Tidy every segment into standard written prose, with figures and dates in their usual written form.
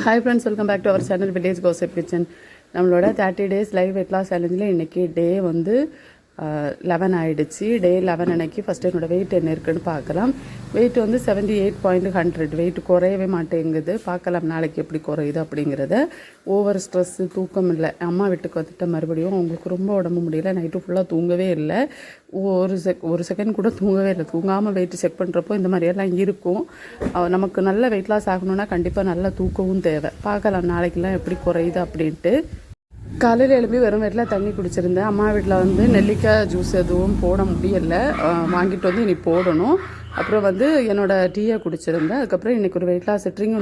Hi friends, welcome back to our channel village gossip kitchen. நம்மளோட 30 days live weight loss சேலஞ்சில் இன்றைக்கி day வந்து 11 ஆகிடுச்சு. டே 11 அன்னைக்கு ஃபஸ்ட்டு என்னோடய வெயிட் என்ன இருக்குதுன்னு பார்க்கலாம். வெயிட் வந்து 78.100. வெயிட் குறையவே மாட்டேங்குது. பார்க்கலாம் நாளைக்கு எப்படி குறையுது அப்படிங்கிறத. ஓவர் ஸ்ட்ரெஸ்ஸு, தூக்கம் இல்லை. அம்மா வீட்டுக்கு வந்துட்டு மறுபடியும் அவங்களுக்கு ரொம்ப உடம்பு முடியல. நைட்டு ஃபுல்லாக தூங்கவே இல்லை. ஒரு செகண்ட் கூட தூங்கவே இல்லை. தூங்காமல் வெயிட் செக் பண்ணுறப்போ இந்த மாதிரியெல்லாம் இருக்கும். நமக்கு நல்ல வெயிட் லாஸ் ஆகணும்னா கண்டிப்பாக நல்லா தூக்கவும் தேவை. பார்க்கலாம் நாளைக்கெல்லாம் எப்படி குறையுது அப்படின்ட்டு. காலையில் எழுப்பி வெறும் வயிற்றில் தண்ணி குடிச்சிருந்தேன். அம்மா வீட்டில் வந்து நெல்லிக்காய் ஜூஸ் எதுவும் போட முடியலை. வாங்கிட்டு வந்து இனி போடணும். அப்புறம் வந்து என்னோடய டீயை குடிச்சிருந்தேன். அதுக்கப்புறம் இன்றைக்கி ஒரு வெயிட் லாஸ் ட்ரிங்க்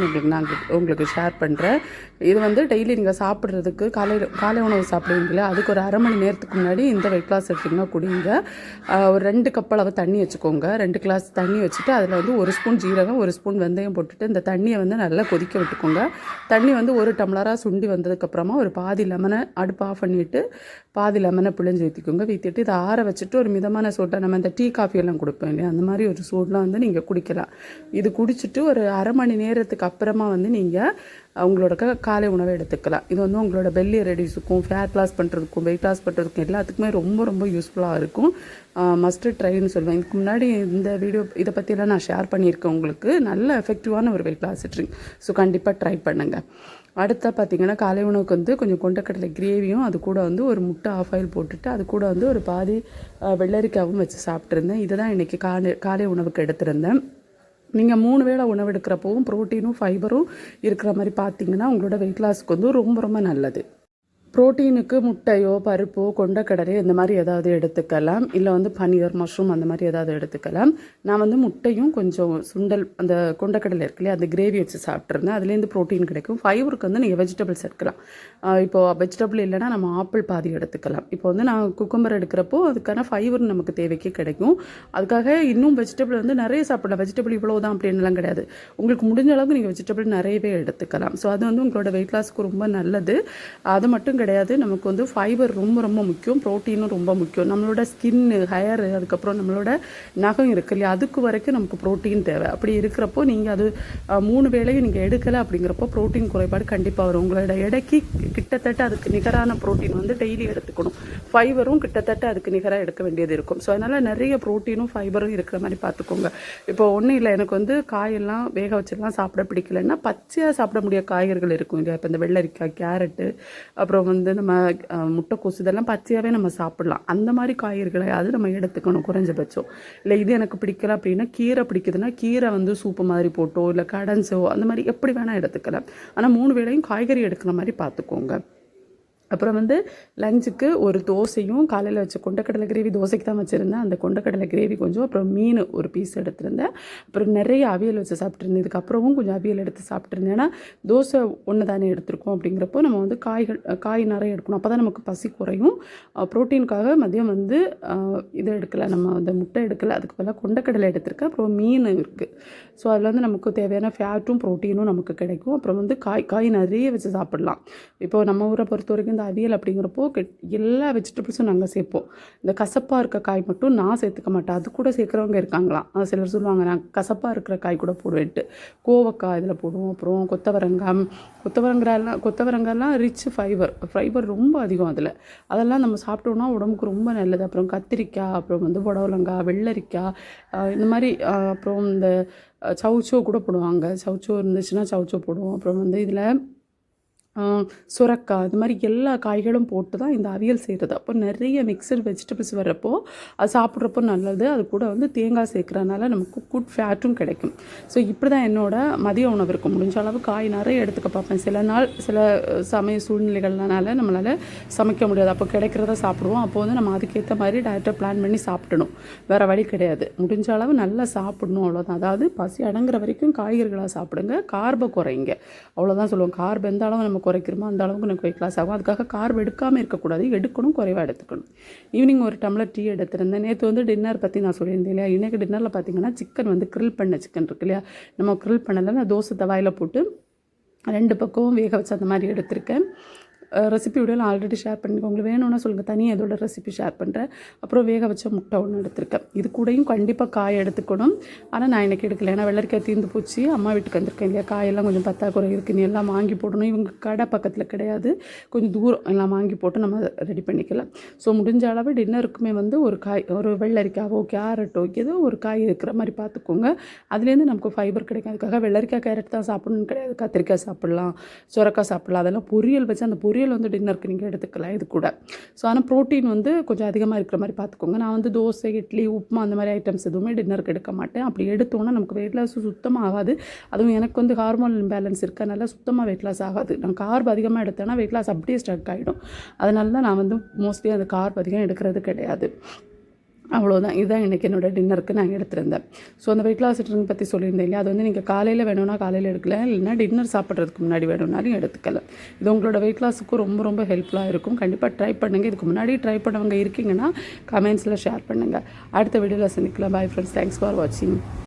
உங்களுக்கு ஷேர் பண்ணுறேன். இது வந்து டெய்லி நீங்கள் சாப்பிட்றதுக்கு காலை உணவு சாப்பிடுவீங்களே, அதுக்கு ஒரு அரை மணி நேரத்துக்கு முன்னாடி இந்த வெயிட் லாஸ் ட்ரிங்காக குடிங்க. ஒரு 2 கப் அளவு தண்ணி வச்சுக்கோங்க. 2 கிளாஸ் தண்ணி வச்சுட்டு அதில் வந்து 1 ஸ்பூன் ஜீரகம், 1 ஸ்பூன் வெந்தயம் போட்டுட்டு இந்த தண்ணியை வந்து நல்லா கொதிக்க விட்டுக்கோங்க. தண்ணி வந்து 1 டம்ளராக சுண்டி வந்ததுக்கப்புறமா ஒரு பாதி லெமனை அடுப்பு ஆஃப் பண்ணிவிட்டு பாதி லெமனை பிழிஞ்சு ஊற்றிக்கோங்க. ஊற்றிட்டு இதை ஆற வச்சுட்டு ஒரு மிதமான சூட்டை, நம்ம இந்த டீ காஃபி எல்லாம் கொடுப்போம் இல்லையா, அந்த மாதிரி ஒரு சூடெலாம் வந்து நீங்கள் குடிக்கலாம். இது குடிச்சிட்டு ஒரு அரை மணி நேரத்துக்கு அப்புறமா வந்து நீங்கள் உங்களோட காலை உணவை எடுத்துக்கலாம். இது வந்து உங்களோட பெல்லி ரெடியூஸுக்கும், ஃபேட் லாஸ் பண்ணுறதுக்கும், வெயிட் லாஸ் பண்ணுறதுக்கும் எல்லாத்துக்குமே ரொம்ப ரொம்ப யூஸ்ஃபுல்லாக இருக்கும். மஸ்ட் ட்ரைன்னு சொல்லுவேன். இதுக்கு முன்னாடி இந்த வீடியோ இதை பற்றியெல்லாம் நான் ஷேர் பண்ணியிருக்கேன். உங்களுக்கு நல்ல எஃபெக்டிவான ஒரு வெயிட் லாஸ் ட்ரிங்க். ஸோ கண்டிப்பாக ட்ரை பண்ணுங்கள். அடுத்த பார்த்திங்கன்னா காலை உணவுக்கு வந்து கொஞ்சம் கொண்டக்கடலை கிரேவியும், அது கூட வந்து ஒரு முட்டை ஆஃப் ஆயில் போட்டுட்டு அது கூட வந்து ஒரு பாதி வெள்ளரிக்காவும் வச்சு சாப்பிட்ருந்தேன். இதை தான் இன்றைக்கி காலை உணவுக்கு எடுத்திருந்தேன். நீங்கள் 3 வேளை உணவு எடுக்கிறப்பவும் ப்ரோட்டீனும் ஃபைபரும் இருக்கிற மாதிரி பார்த்தீங்கன்னா உங்களோட வெயிட் லாஸ்க்கு வந்து ரொம்ப ரொம்ப நல்லது. ப்ரோட்டீனுக்கு முட்டையோ, பருப்போ, கொண்டக்கடலையோ இந்த மாதிரி ஏதாவது எடுத்துக்கலாம். இல்லை வந்து பனீர், மஷ்ரூம் அந்த மாதிரி ஏதாவது எடுத்துக்கலாம். நான் வந்து முட்டையும் கொஞ்சம் சுண்டல், அந்த கொண்டக்கடலை இருக்கு இல்லையா, அந்த கிரேவி வச்சு சாப்பிட்ருந்தேன். அதுலேருந்து ப்ரோட்டீன் கிடைக்கும். ஃபைபருக்கு வந்து நீங்கள் வெஜிடபிள்ஸ் எடுக்கலாம். இப்போது வெஜிடபிள் இல்லைன்னா நம்ம ஆப்பிள் பாதி எடுத்துக்கலாம். இப்போ வந்து நான் குக்கும்பர் எடுக்கிறப்போ அதுக்கான ஃபைபர் நமக்கு தேவைக்கு கிடைக்கும். அதுக்காக இன்னும் வெஜிடபிள் வந்து நிறைய சாப்பிடலாம். வெஜிடபிள் இவ்வளோ தான் அப்படின்லாம் கிடையாது. உங்களுக்கு முடிஞ்ச அளவுக்கு நீங்கள் வெஜிடபிள் நிறையவே எடுத்துக்கலாம். ஸோ அது வந்து உங்களோட வெயிட் லாஸ்க்கு ரொம்ப நல்லது. அது மட்டும் கிடையாது, நமக்கு வந்து ஃபைபர் ரொம்ப ரொம்ப முக்கியம். ப்ரோட்டீனும் ரொம்ப முக்கியம். நம்மளோட ஸ்கின்னு, ஹேர், அதுக்கப்புறம் நம்மளோட நகம் இருக்கு இல்லையா, அதுக்கு வரைக்கும் நமக்கு ப்ரோட்டீன் தேவை. அப்படி இருக்கிறப்போ நீங்கள் அது 3 வேளையும் நீங்கள் எடுக்கலை அப்படிங்கிறப்போ ப்ரோட்டீன் குறைபாடு கண்டிப்பாக வரும். உங்களோட எடைக்கு கிட்டத்தட்ட அதுக்கு நிகரான ப்ரோட்டீன் வந்து டெய்லி எடுத்துக்கணும். ஃபைபரும் கிட்டத்தட்ட அதுக்கு நிகராக எடுக்க வேண்டியது இருக்கும். ஸோ அதனால் நிறைய ப்ரோட்டீனும் ஃபைபரும் இருக்கிற மாதிரி பார்த்துக்கோங்க. இப்போ ஒன்றும் இல்லை, எனக்கு வந்து காயெல்லாம் வேக வச்சுலாம் சாப்பிட பிடிக்கலன்னா பச்சையாக சாப்பிட முடிய காய்கறிகள் இருக்கும் இல்லையா. இப்போ இந்த வெள்ளரிக்காய், கேரட்டு, அப்புறம் வந்து நம்ம முட்டைக்கோசு, இதெல்லாம் பச்சையாகவே நம்ம சாப்பிடலாம். அந்த மாதிரி காய்கறிகளை அது நம்ம எடுத்துக்கணும் குறைஞ்சபட்சம். இல்லை இது எனக்கு பிடிக்கல அப்படின்னா, கீரை பிடிக்குதுன்னா கீரை வந்து சூப்பு மாதிரி போட்டோ இல்லை கடன்ஸோ அந்த மாதிரி எப்படி வேணால் எடுத்துக்கலாம். ஆனால் 3 வேளையும் காய்கறி எடுக்கிற மாதிரி பார்த்துக்கோங்க. அப்புறம் வந்து லஞ்சுக்கு ஒரு தோசையும், காலையில் வச்ச கொண்டக்கடலை கிரேவி தோசைக்கு தான் வச்சுருந்தேன். அந்த கொண்டக்கடலை கிரேவி கொஞ்சம், அப்புறம் மீன் ஒரு பீஸ் எடுத்துருந்தேன். அப்புறம் நிறைய அவியல் வச்சு சாப்பிட்ருந்தேன். இதுக்கப்புறமும் கொஞ்சம் அவியல் எடுத்து சாப்பிட்ருந்தேன். ஏன்னா தோசை ஒன்று தானே எடுத்துருக்கோம். அப்படிங்கிறப்போ நம்ம வந்து காய் நிறைய எடுக்கணும். அப்போ தான் நமக்கு பசி குறையும். ப்ரோட்டீனுக்காக மதியம் வந்து இதை எடுக்கலை, நம்ம அந்த முட்டை எடுக்கலை, அதுக்கு பதிலாக கொண்டக்கடலை எடுத்திருக்கேன். அப்புறம் மீன் இருக்குது. ஸோ அதில் வந்து நமக்கு தேவையான ஃபேட்டும் ப்ரோட்டீனும் நமக்கு கிடைக்கும். அப்புறம் வந்து காய் நிறைய வச்சு சாப்பிடலாம். இப்போ நம்ம ஊரை பொறுத்த வரைக்கும் இந்த அவியல் அப்படிங்கிறப்போ எல்லா வெஜிடபிள்ஸும் நாங்கள் சேர்ப்போம். இந்த கசப்பாக இருக்க காய் மட்டும் நான் சேர்த்துக்க மாட்டேன். அது கூட சேர்க்குறவங்க இருக்காங்களாம். சிலர் சொல்லுவாங்க நான் கசப்பாக இருக்கிற காய் கூட போடுவேன்ட்டு. கோவக்காய் இதில் போடுவோம். அப்புறம் கொத்தவரங்காயெல்லாம் ரிச் ஃபைபர் ரொம்ப அதிகம் அதில். அதெல்லாம் நம்ம சாப்பிட்டோம்னா உடம்புக்கு ரொம்ப நல்லது. அப்புறம் கத்திரிக்காய், அப்புறம் வந்து புடவலங்காய், வெள்ளரிக்காய், இந்த மாதிரி, அப்புறம் இந்த சவுச்சோ கூட போடுவாங்க. சவுச்சோ இருந்துச்சுன்னா சவுச்சோ போடுவோம். அப்புறம் வந்து இதில் சுரக்காய், இது மாதிரி எல்லா காய்களும் போட்டு தான் இந்த அவியல் செய்கிறது. அப்போ நிறைய மிக்சட் வெஜிடபிள்ஸ் வர்றப்போ அது சாப்பிட்றப்போ நல்லது. அது கூட வந்து தேங்காய் சேர்க்குறதுனால நமக்கு குட் ஃபேட்டும் கிடைக்கும். ஸோ இப்படி தான் என்னோடய மதிய உணவு இருக்கும். முடிஞ்ச அளவு காய் நிறைய எடுத்துக்க பார்ப்பேன். சில சமய சூழ்நிலைகள்னால நம்மளால் சமைக்க முடியாது. அப்போ கிடைக்கிறத சாப்பிடுவோம். அப்போ வந்து நம்ம அதுக்கேற்ற மாதிரி டயட்டை பிளான் பண்ணி சாப்பிடணும். வேறு வழி கிடையாது. முடிஞ்ச அளவு நல்லா சாப்பிடணும், அவ்வளோதான். அதாவது பசி அடங்குற வரைக்கும் காய்கறிகளாக சாப்பிடுங்க. கார்பை குறைங்க, அவ்வளோதான் சொல்லுவோம். கார்பு எந்த அளவு நம்ம குறைக்கிறோமோ அந்த அளவுக்கு எனக்கு வெயிட் லாஸ் ஆகும். அதுக்காக கார்பு எடுக்காமல் இருக்கக்கூடாது, எடுக்கணும், குறைவாக எடுத்துக்கணும். ஈவினிங் ஒரு டம்ளர் டீ எடுத்திருந்தேன். நேற்று வந்து டின்னர் பற்றி நான் சொல்லியிருந்தேன் இல்லையா. இன்றைக்கி டின்னரில் பார்த்தீங்கன்னா சிக்கன் வந்து கிரில் பண்ண சிக்கன் இருக்கு இல்லையா, நம்ம கிரில் பண்ணலை, நான் தோசை தவாயில் போட்டு 2 பக்கமும் வேக வச்சு அந்த மாதிரி எடுத்திருக்கேன். ரெசிபி வீடியோ நான் ஆல்ரெடி ஷேர் பண்ணியிருக்கேன். உங்களுக்கு வேணும்னா சொல்லுங்கள், தனியாக இதோட ரெசிபி ஷேர் பண்ணுறேன். அப்புறம் வேக வச்ச முட்டை ஒன்று எடுத்திருக்கேன். இது கூடயும் கண்டிப்பாக காய் எடுத்துக்கணும். ஆனால் நான் இன்றைக்கி எடுக்கல, ஏன்னா வெள்ளரிக்காய் தீர்ந்து போச்சு. அம்மா வீட்டுக்கு வந்திருக்கேன் இல்லையா, காயெல்லாம் கொஞ்சம் பத்தாக்குறை இருக்குது, நீ எல்லாம் வாங்கி போடணும். இவங்க கடை பக்கத்தில் கிடையாது, கொஞ்சம் தூரம், எல்லாம் வாங்கி போட்டு நம்ம ரெடி பண்ணிக்கலாம். ஸோ முடிஞ்ச அளவு டின்னருக்குமே வந்து ஒரு காய், ஒரு வெள்ளரிக்காவோ கேரட்டோ ஏதோ ஒரு காய் இருக்கிற மாதிரி பார்த்துக்கோங்க. அதுலேருந்து நமக்கு ஃபைபர் கிடைக்கும். அதுக்காக வெள்ளரிக்காய் கேரட் தான் சாப்பிடணும்னு கிடையாது, கத்திரிக்காய் சாப்பிட்லாம், சுரக்காய் சாப்பிட்லாம். அதெல்லாம் பொரியல் வச்சு அந்த பொரியல் வந்து டின்னருக்கு நீங்கள் எடுத்துக்கலாம் இது கூட. ஸோ ஆனால் ப்ரோட்டீன் வந்து கொஞ்சம் அதிகமாக இருக்கிற மாதிரி பார்த்துக்கோங்க. நான் வந்து தோசை, இட்லி, உப்புமா அந்த மாதிரி ஐட்டம்ஸ் எதுவுமே டின்னருக்கு எடுக்க மாட்டேன். அப்படி எடுத்தோன்னா நமக்கு வெயிட் லாஸ் சுத்தமாக ஆகாது. அதுவும் எனக்கு வந்து ஹார்மோன் இம்பேலன்ஸ் இருக்கனால சுத்தமாக வெயிட் லாஸ் ஆகாது. நான் கார்ப் அதிகமாக எடுத்தேன்னா வெயிட் லாஸ் அப்படியே ஸ்டக் ஆகிடும். அதனால தான் நான் வந்து மோஸ்ட்லி அந்த கார்ப் அதிகம் எடுக்கிறது கிடையாது. அவ்வளோதான். இதுதான் இன்றைக்கி என்னோடய டின்னருக்கு நான் எடுத்திருந்தேன். ஸோ அந்த வெயிட் லாஸ் ட்ரிங்க் பற்றி சொல்லியிருந்தேன் இல்லையா, அது வந்து நீங்கள் காலையில் வேணும்னா காலையில் எடுக்கலாம், இல்லைனா டின்னர் சாப்பிட்றதுக்கு முன்னாடி வேணும்னாலும் எடுத்துக்கலாம். இது உங்களோட வெயிட் லாஸுக்கும் ரொம்ப ரொம்ப ஹெல்ப்ஃபுல்லாக இருக்கும். கண்டிப்பாக ட்ரை பண்ணுங்கள். இதுக்கு முன்னாடி ட்ரை பண்ணவங்க இருக்கீங்கன்னா கமெண்ட்ஸில் ஷேர் பண்ணுங்கள். அடுத்த வீடியோவில் சந்திக்கலாம். பாய் ஃப்ரெண்ட்ஸ், தேங்க்ஸ் ஃபார் வாட்சிங்.